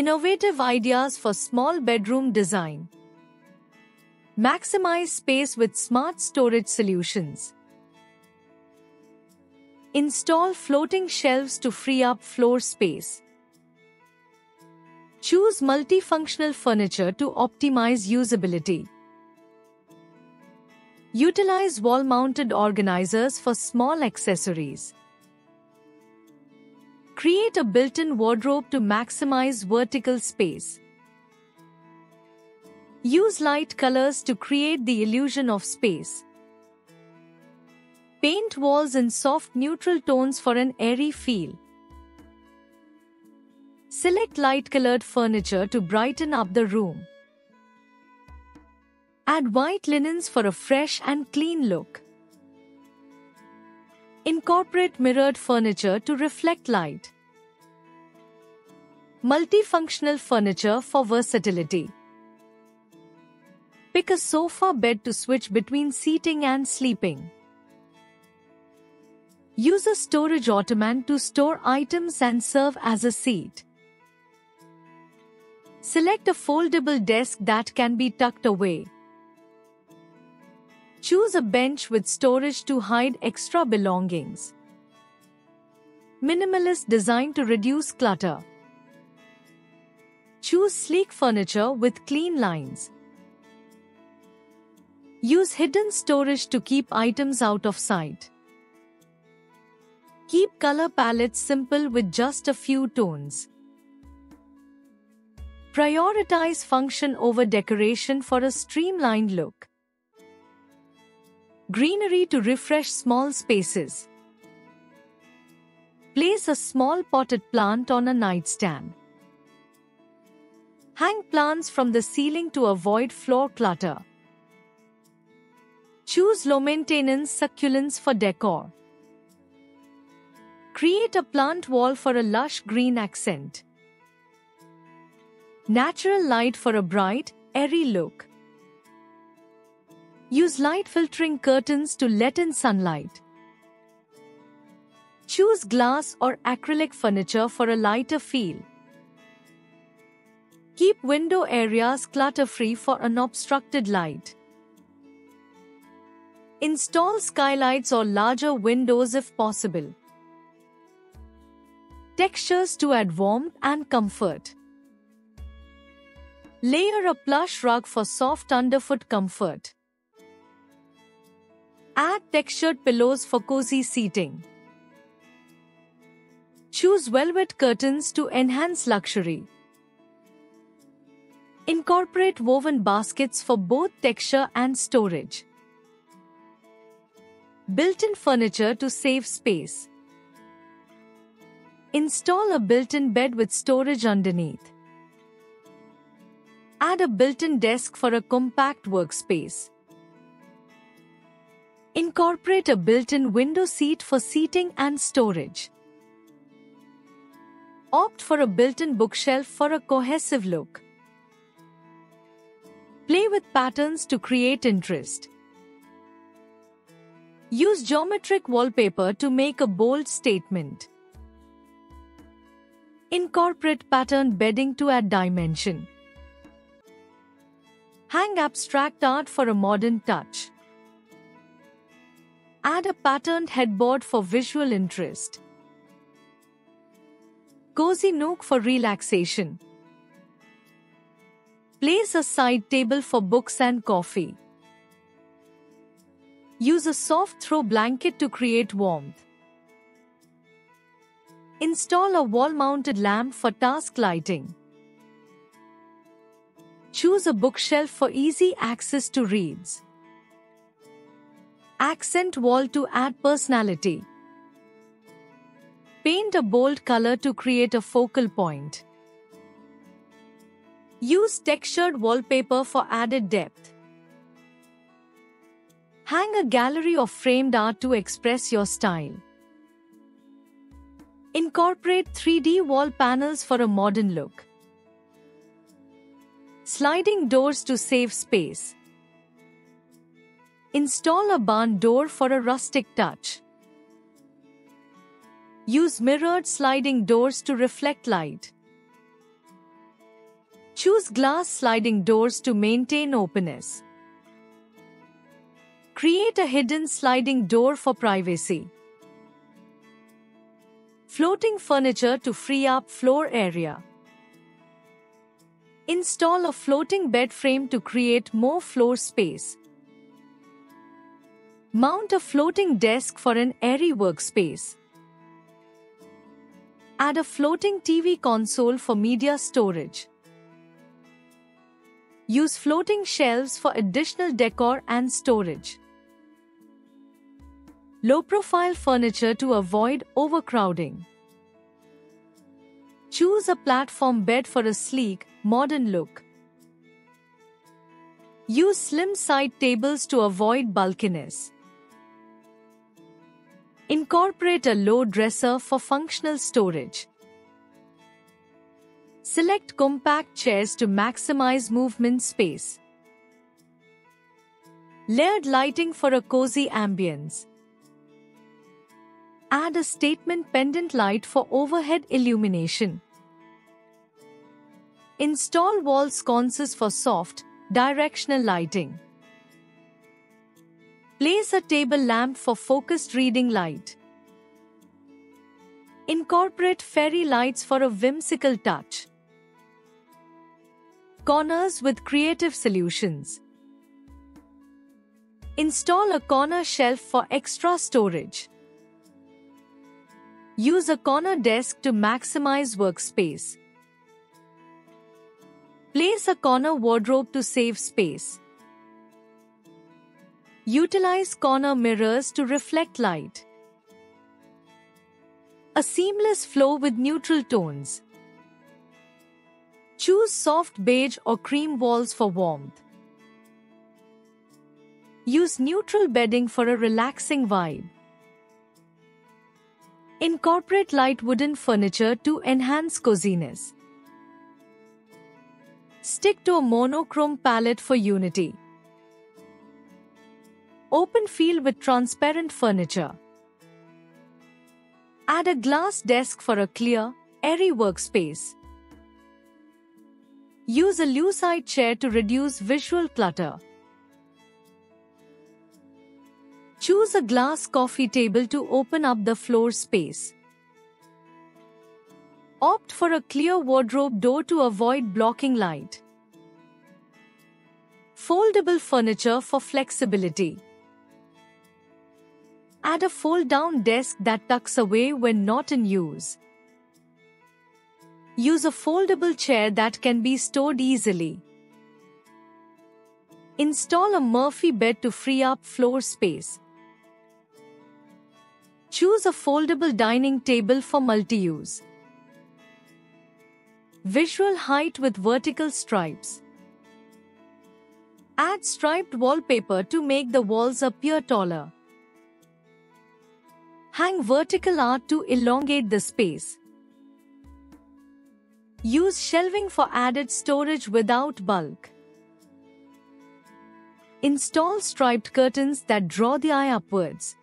Innovative ideas for small bedroom design. Maximize space with smart storage solutions. Install floating shelves to free up floor space. Choose multifunctional furniture to optimize usability. Utilize wall-mounted organizers for small accessories. Create a built-in wardrobe to maximize vertical space. Use light colors to create the illusion of space. Paint walls in soft neutral tones for an airy feel. Select light-colored furniture to brighten up the room. Add white linens for a fresh and clean look. Incorporate mirrored furniture to reflect light. Multifunctional furniture for versatility. Pick a sofa bed to switch between seating and sleeping. Use a storage ottoman to store items and serve as a seat. Select a foldable desk that can be tucked away. Choose a bench with storage to hide extra belongings. Minimalist design to reduce clutter. Choose sleek furniture with clean lines. Use hidden storage to keep items out of sight. Keep color palettes simple with just a few tones. Prioritize function over decoration for a streamlined look. Greenery to refresh small spaces. Place a small potted plant on a nightstand. Hang plants from the ceiling to avoid floor clutter. Choose low-maintenance succulents for decor. Create a plant wall for a lush green accent. Natural light for a bright, airy look. Use light-filtering curtains to let in sunlight. Choose glass or acrylic furniture for a lighter feel. Keep window areas clutter-free for unobstructed light. Install skylights or larger windows if possible. Textures to add warmth and comfort. Layer a plush rug for soft underfoot comfort. Add textured pillows for cozy seating. Choose velvet curtains to enhance luxury. Incorporate woven baskets for both texture and storage. Built-in furniture to save space. Install a built-in bed with storage underneath. Add a built-in desk for a compact workspace. Incorporate a built-in window seat for seating and storage. Opt for a built-in bookshelf for a cohesive look. Play with patterns to create interest. Use geometric wallpaper to make a bold statement. Incorporate patterned bedding to add dimension. Hang abstract art for a modern touch. Add a patterned headboard for visual interest. Cozy nook for relaxation. Place a side table for books and coffee. Use a soft throw blanket to create warmth. Install a wall-mounted lamp for task lighting. Choose a bookshelf for easy access to reads. Accent wall to add personality. Paint a bold color to create a focal point. Use textured wallpaper for added depth. Hang a gallery of framed art to express your style. Incorporate 3D wall panels for a modern look. Sliding doors to save space. Install a barn door for a rustic touch. Use mirrored sliding doors to reflect light. Choose glass sliding doors to maintain openness. Create a hidden sliding door for privacy. Floating furniture to free up floor area. Install a floating bed frame to create more floor space. Mount a floating desk for an airy workspace. Add a floating TV console for media storage. Use floating shelves for additional decor and storage. Low-profile furniture to avoid overcrowding. Choose a platform bed for a sleek, modern look. Use slim side tables to avoid bulkiness. Incorporate a low dresser for functional storage. Select compact chairs to maximize movement space. Layered lighting for a cozy ambience. Add a statement pendant light for overhead illumination. Install wall sconces for soft, directional lighting. Place a table lamp for focused reading light. Incorporate fairy lights for a whimsical touch. Corners with creative solutions. Install a corner shelf for extra storage. Use a corner desk to maximize workspace. Place a corner wardrobe to save space. Utilize corner mirrors to reflect light. A seamless flow with neutral tones. Choose soft beige or cream walls for warmth. Use neutral bedding for a relaxing vibe. Incorporate light wooden furniture to enhance coziness. Stick to a monochrome palette for unity. Open feel with transparent furniture. Add a glass desk for a clear, airy workspace. Use a lucite chair to reduce visual clutter. Choose a glass coffee table to open up the floor space. Opt for a clear wardrobe door to avoid blocking light. Foldable furniture for flexibility. Add a fold-down desk that tucks away when not in use. Use a foldable chair that can be stored easily. Install a Murphy bed to free up floor space. Choose a foldable dining table for multi-use. Visual height with vertical stripes. Add striped wallpaper to make the walls appear taller. Hang vertical art to elongate the space. Use shelving for added storage without bulk. Install striped curtains that draw the eye upwards.